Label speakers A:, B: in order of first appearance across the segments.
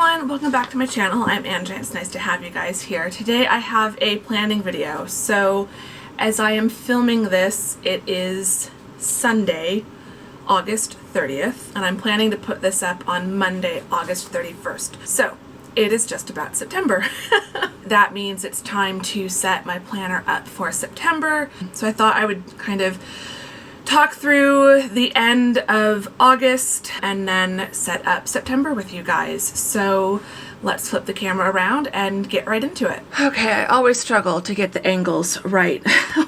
A: everyone, welcome back to my channel. I'm Angie. It's nice to have you guys here. Today I have a planning video. So as I am filming this, it is Sunday, August 30th, and I'm planning to put this up on Monday, August 31st. So it is just about September. That means it's time to set my planner up for September. So I thought I would kind of talk through the end of August and then set up September with you guys. So let's flip the camera around and get right into it. Okay, I always struggle to get the angles right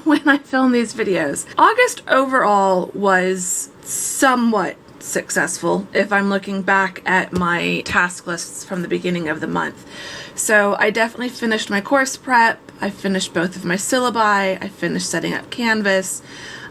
A: when I film these videos. August overall was somewhat successful if I'm looking back at my task lists from the beginning of the month. So I definitely finished my course prep, I finished both of my syllabi, I finished setting up Canvas,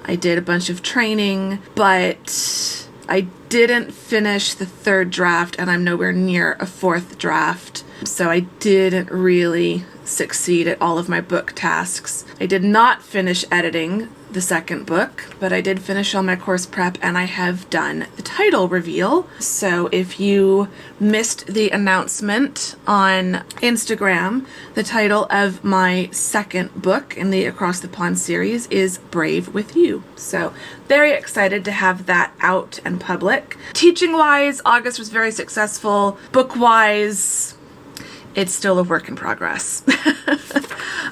A: I did a bunch of training, but I didn't finish the third draft and I'm nowhere near a fourth draft. So I didn't really succeed at all of my book tasks. I did not finish editing the second book, but I did finish all my course prep and I have done the title reveal. So if you missed the announcement on Instagram, the title of my second book in the Across the Pond series is Brave with You. So very excited to have that out and public. Teaching wise, August was very successful. Book wise, it's still a work in progress.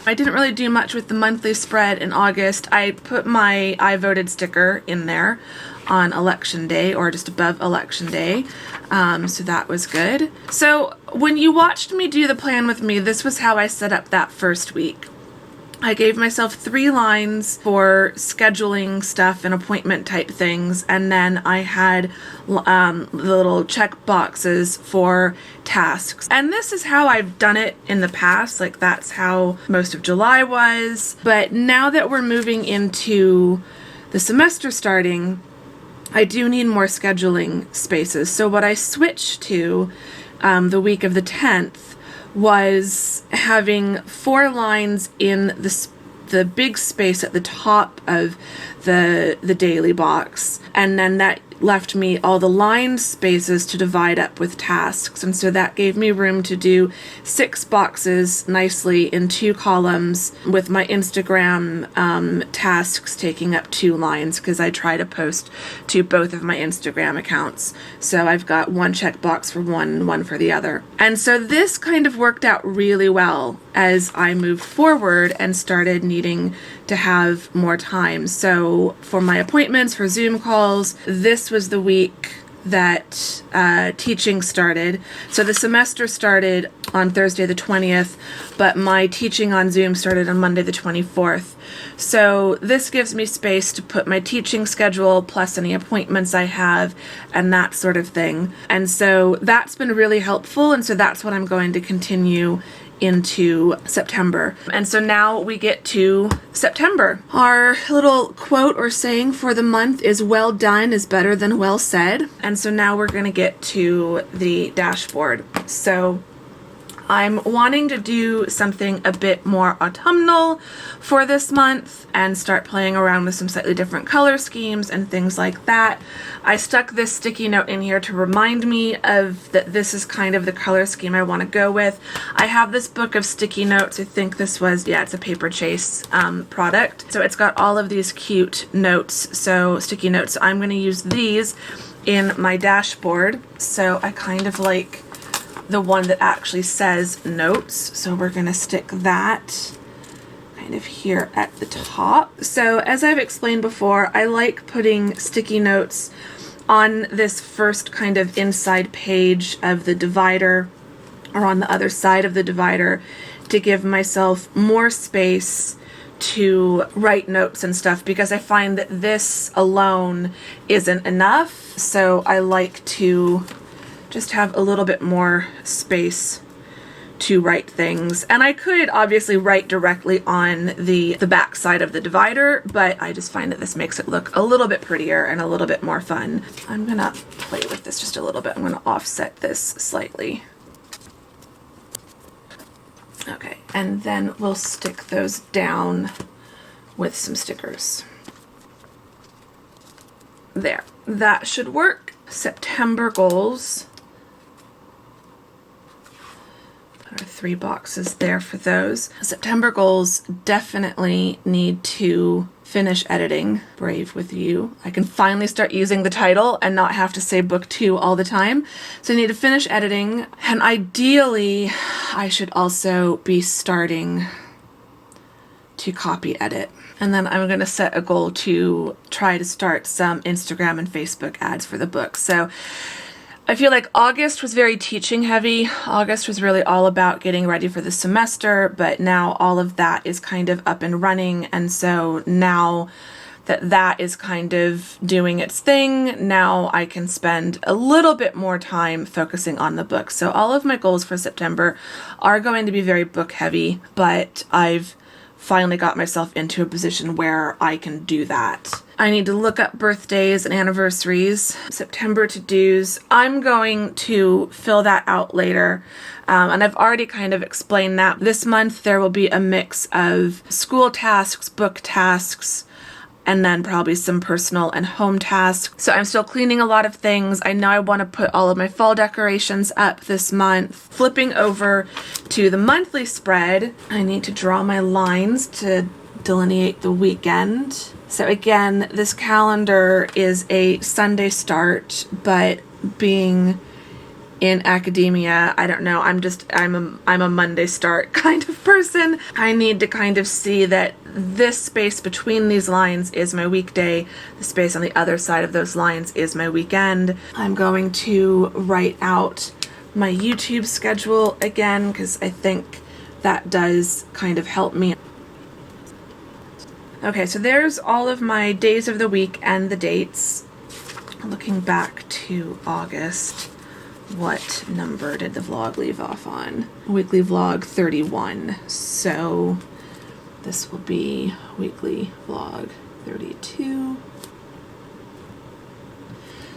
A: I didn't really do much with the monthly spread in August. I put my I voted sticker in there on election day or just above election day. So that was good. So when you watched me do the plan with me, this was how I set up that first week. I gave myself 3 lines for scheduling stuff and appointment type things, and then I had little check boxes for tasks. And this is how I've done it in the past, like that's how most of July was. But now that we're moving into the semester starting, I do need more scheduling spaces. So what I switched to the week of the 10th was having 4 lines in the big space at the top of the daily box, and then that left me all the line spaces to divide up with tasks. And so that gave me room to do 6 boxes nicely in 2 columns with my Instagram tasks taking up 2 lines, because I try to post to both of my Instagram accounts. So I've got 1 checkbox for one and 1 for the other. And so this kind of worked out really well as I moved forward and started needing to have more time. So for my appointments, for Zoom calls, this was the week that teaching started. So the semester started on Thursday the 20th, but my teaching on Zoom started on Monday the 24th. So this gives me space to put my teaching schedule plus any appointments I have and that sort of thing. And so that's been really helpful, and so that's what I'm going to continue into September. And so now we get to September. Our little quote or saying for the month is "well done is better than well said." And so now we're going to get to the dashboard. So I'm wanting to do something a bit more autumnal for this month and start playing around with some slightly different color schemes and things like that. I stuck this sticky note in here to remind me of that this is kind of the color scheme I want to go with. I have this book of sticky notes. I think this was, yeah, it's a Paper Chase product. So it's got all of these cute notes, so sticky notes. So I'm going to use these in my dashboard. So I kind of like the one that actually says notes, so we're going to stick that kind of here at the top. So as I've explained before, I like putting sticky notes on this first kind of inside page of the divider or on the other side of the divider to give myself more space to write notes and stuff, because I find that this alone isn't enough. So I like to just have a little bit more space to write things. And I could obviously write directly on the back side of the divider, but I just find that this makes it look a little bit prettier and a little bit more fun. I'm gonna play with this just a little bit. I'm gonna offset this slightly. Okay, and then we'll stick those down with some stickers. There, that should work. September goals. There are 3 boxes there for those. September goals definitely need to finish editing Brave with You. I can finally start using the title and not have to say book 2 all the time. So I need to finish editing, and ideally I should also be starting to copy edit. And then I'm going to set a goal to try to start some Instagram and Facebook ads for the book. So I feel like August was very teaching heavy. August was really all about getting ready for the semester, but now all of that is kind of up and running. And so now that that is kind of doing its thing, now I can spend a little bit more time focusing on the book. So all of my goals for September are going to be very book heavy, but I've finally got myself into a position where I can do that. I need to look up birthdays and anniversaries. September to-dos. I'm going to fill that out later. And I've already kind of explained that. This month there will be a mix of school tasks, book tasks, and then probably some personal and home tasks. So I'm still cleaning a lot of things. I know I want to put all of my fall decorations up this month. Flipping over to the monthly spread, I need to draw my lines to delineate the weekend. So again, this calendar is a Sunday start, but being in academia, I don't know, I'm a Monday start kind of person. I need to kind of see that this space between these lines is my weekday, the space on the other side of those lines is my weekend. I'm going to write out my YouTube schedule again because I think that does kind of help me. Okay, so there's all of my days of the week and the dates. Looking back to August, what number did the vlog leave off on? Weekly vlog 31. So this will be weekly vlog 32.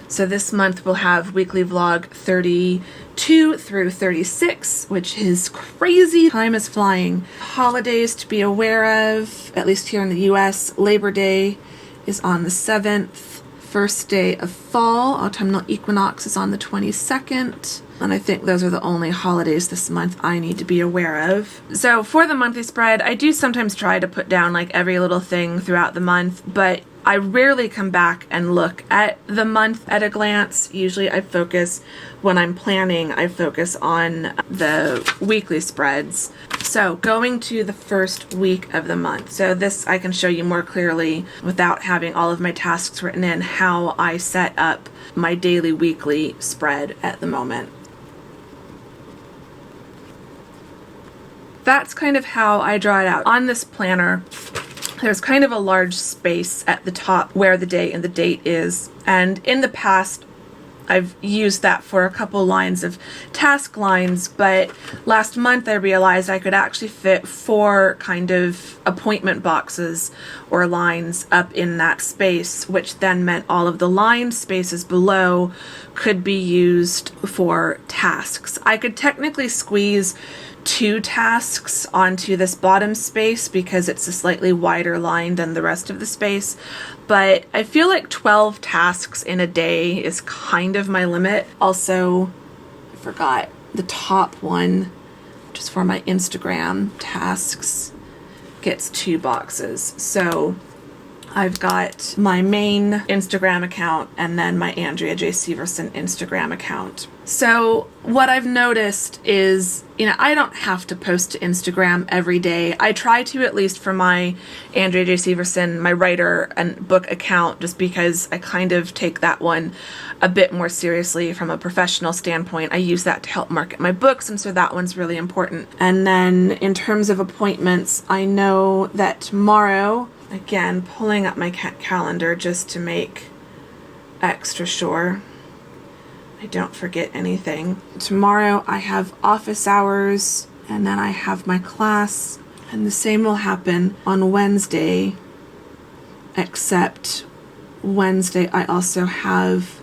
A: So this month we'll have weekly vlog 32 through 36, which is crazy. Time is flying. Holidays to be aware of, at least here in the US. Labor Day is on the 7th. First day of fall, autumnal equinox, is on the 22nd. And I think those are the only holidays this month I need to be aware of. So for the monthly spread, I do sometimes try to put down like every little thing throughout the month, but I rarely come back and look at the month at a glance. Usually I focus, when I'm planning, I focus on the weekly spreads. So going to the first week of the month. So this I can show you more clearly without having all of my tasks written in, how I set up my daily weekly spread at the moment. That's kind of how I draw it out. On this planner, there's kind of a large space at the top where the day and the date is. And in the past, I've used that for a couple lines of task lines, but last month I realized I could actually fit 4 kind of appointment boxes or lines up in that space, which then meant all of the line spaces below could be used for tasks. I could technically squeeze 2 tasks onto this bottom space because it's a slightly wider line than the rest of the space, but I feel like 12 tasks in a day is kind of my limit. Also, I forgot the top one, which is for my Instagram tasks, gets 2 boxes. So I've got my main Instagram account and then my Andrea J. Severson Instagram account. So what I've noticed is, I don't have to post to Instagram every day. I try to, at least for my Andrea J. Severson, my writer and book account, just because I kind of take that one a bit more seriously from a professional standpoint. I use that to help market my books, and so that one's really important. And then in terms of appointments, I know that tomorrow, again, pulling up my calendar just to make extra sure I don't forget anything. Tomorrow I have office hours, and then I have my class, and the same will happen on Wednesday, except Wednesday I also have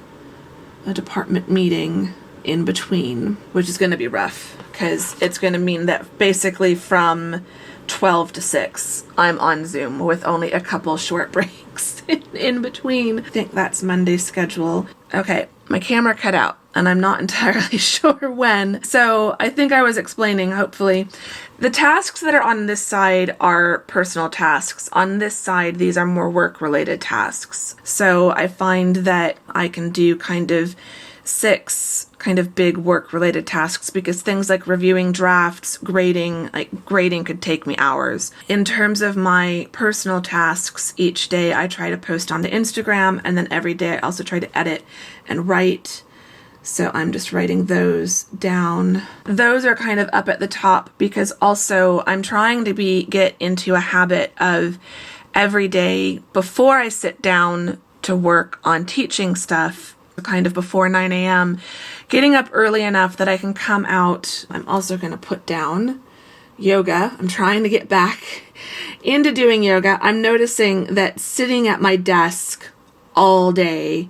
A: a department meeting in between, which is going to be rough because it's going to mean that basically from 12 to 6 I'm on Zoom with only a couple short breaks in between. I think that's Monday's schedule. Okay, my camera cut out. and I'm not entirely sure when. So I think I was explaining, hopefully. The tasks that are on this side are personal tasks. On this side, these are more work-related tasks. So I find that I can do kind of 6 kind of big work-related tasks because things like reviewing drafts, grading could take me hours. In terms of my personal tasks, each day I try to post onto Instagram, and then every day I also try to edit and write. So I'm just writing those down. Those are kind of up at the top because also I'm trying to get into a habit of every day before I sit down to work on teaching stuff, kind of before 9 a.m., getting up early enough that I can come out. I'm also going to put down yoga. I'm trying to get back into doing yoga. I'm noticing that sitting at my desk all day,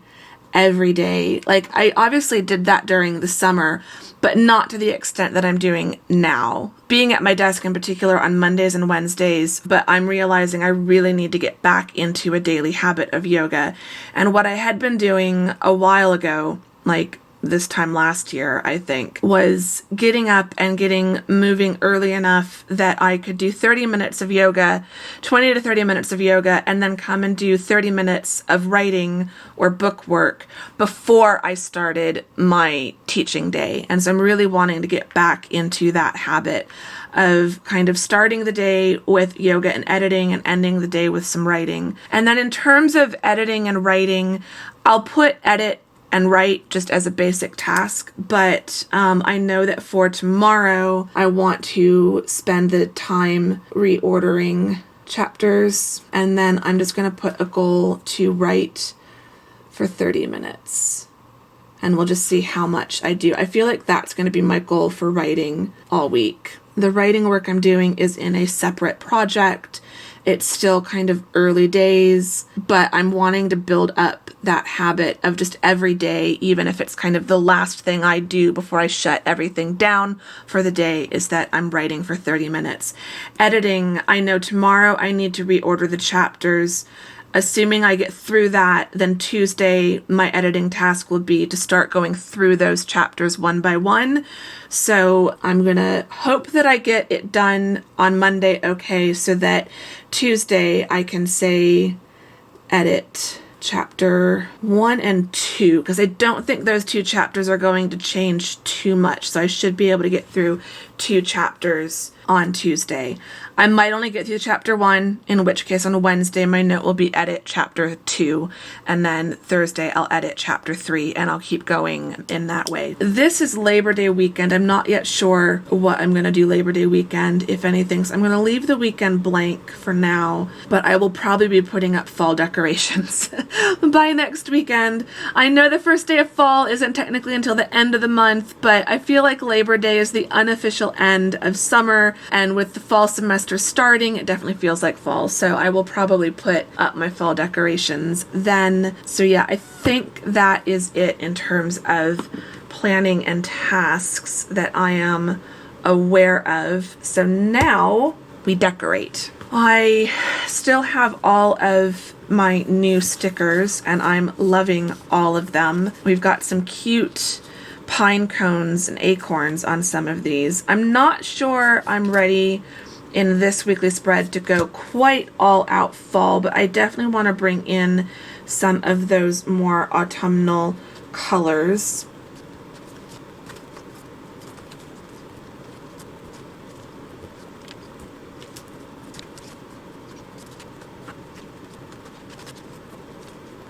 A: every day, like I obviously did that during the summer, but not to the extent that I'm doing now. Being at my desk in particular on Mondays and Wednesdays, but I'm realizing I really need to get back into a daily habit of yoga. And what I had been doing a while ago, like this time last year, I think, was getting up and getting moving early enough that I could do 30 minutes of yoga, 20 to 30 minutes of yoga, and then come and do 30 minutes of writing or book work before I started my teaching day. And so I'm really wanting to get back into that habit of kind of starting the day with yoga and editing and ending the day with some writing. And then in terms of editing and writing, I'll put edit and write just as a basic task, but I know that for tomorrow I want to spend the time reordering chapters, and then I'm just going to put a goal to write for 30 minutes, and we'll just see how much I do. I feel like that's going to be my goal for writing all week. The writing work I'm doing is in a separate project. It's still kind of early days, but I'm wanting to build up that habit of just every day, even if it's kind of the last thing I do before I shut everything down for the day, is that I'm writing for 30 minutes. Editing, I know tomorrow I need to reorder the chapters. Assuming I get through that, then Tuesday my editing task will be to start going through those chapters one by one. So I'm going to hope that I get it done on Monday okay, so that Tuesday I can say edit chapter 1 and 2, because I don't think those 2 chapters are going to change too much. So I should be able to get through 2 chapters on Tuesday. I might only get through chapter 1, in which case on Wednesday my note will be edit chapter 2, and then Thursday I'll edit chapter 3, and I'll keep going in that way. This is Labor Day weekend. I'm not yet sure what I'm going to do Labor Day weekend, if anything, so I'm going to leave the weekend blank for now, but I will probably be putting up fall decorations by next weekend. I know the first day of fall isn't technically until the end of the month, but I feel like Labor Day is the unofficial end of summer, and with the fall semester starting, it definitely feels like fall, so I will probably put up my fall decorations then. So yeah, I think that is it in terms of planning and tasks that I am aware of. So now we decorate. I still have all of my new stickers and I'm loving all of them. We've got some cute pine cones and acorns on some of these. I'm not sure I'm ready in this weekly spread to go quite all out fall, but I definitely want to bring in some of those more autumnal colors.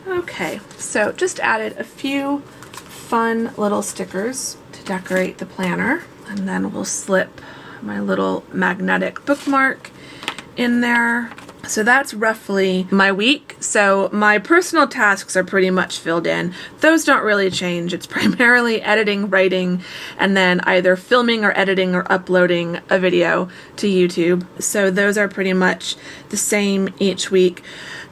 A: Okay, so just added a few fun little stickers to decorate the planner, and then we'll slip my little magnetic bookmark in there. So that's roughly my week. So my personal tasks are pretty much filled in. Those don't really change. It's primarily editing, writing, and then either filming or editing or uploading a video to YouTube. So those are pretty much the same each week.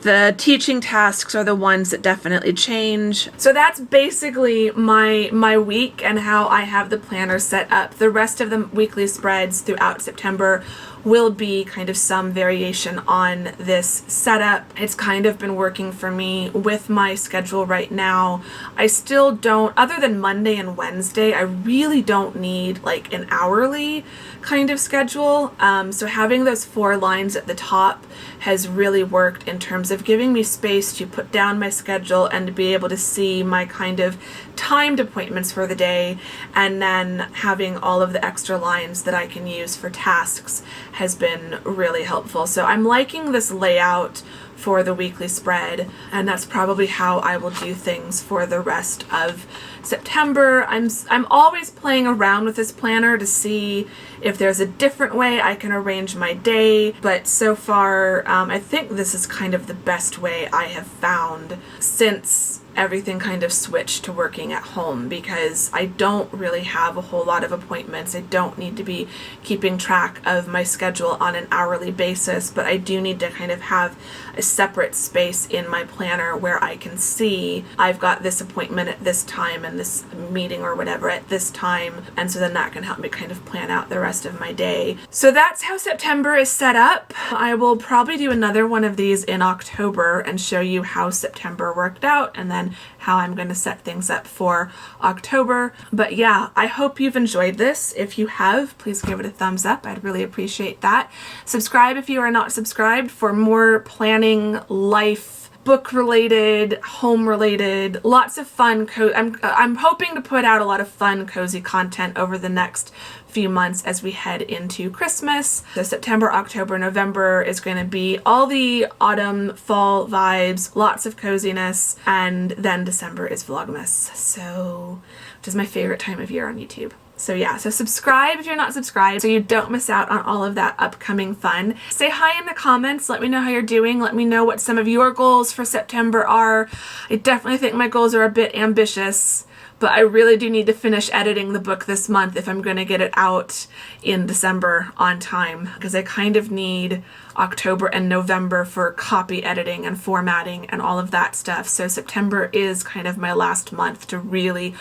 A: The teaching tasks are the ones that definitely change. So that's basically my week and how I have the planner set up. The rest of the weekly spreads throughout September will be kind of some variation on this setup. It's kind of been working for me with my schedule right now. I still don't, other than Monday and Wednesday, I really don't need like an hourly kind of schedule. So having those 4 lines at the top has really worked in terms of giving me space to put down my schedule and to be able to see my kind of timed appointments for the day, and then having all of the extra lines that I can use for tasks has been really helpful. So I'm liking this layout for the weekly spread, and that's probably how I will do things for the rest of September. I'm always playing around with this planner to see if there's a different way I can arrange my day, but so far I think this is kind of the best way I have found since everything kind of switched to working at home, because I don't really have a whole lot of appointments. I don't need to be keeping track of my schedule on an hourly basis, but I do need to kind of have a separate space in my planner where I can see I've got this appointment at this time and this meeting or whatever at this time, and so then that can help me kind of plan out the rest of my day. So that's how September is set up. I will probably do another one of these in October and show you how September worked out, and then how I'm going to set things up for October. But yeah, I hope you've enjoyed this. If you have, please give it a thumbs up. I'd really appreciate that. Subscribe if you are not subscribed for more planning, life, book related, home related, lots of fun. I'm hoping to put out a lot of fun, cozy content over the next few months as we head into Christmas. So September, October, November is going to be all the autumn, fall vibes, lots of coziness, and then December is Vlogmas, so which is my favorite time of year on YouTube. So yeah, so subscribe if you're not subscribed so you don't miss out on all of that upcoming fun. Say hi in the comments. Let me know how you're doing. Let me know what some of your goals for September are. I definitely think my goals are a bit ambitious, but I really do need to finish editing the book this month if I'm going to get it out in December on time, because I kind of need October and November for copy editing and formatting and all of that stuff. So September is kind of my last month to really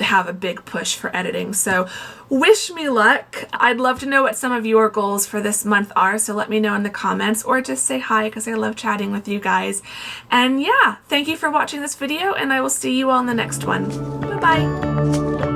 A: have a big push for editing. So wish me luck. I'd love to know what some of your goals for this month are, so let me know in the comments, or just say hi because I love chatting with you guys. And yeah, thank you for watching this video, and I will see you all in the next one. Bye-bye.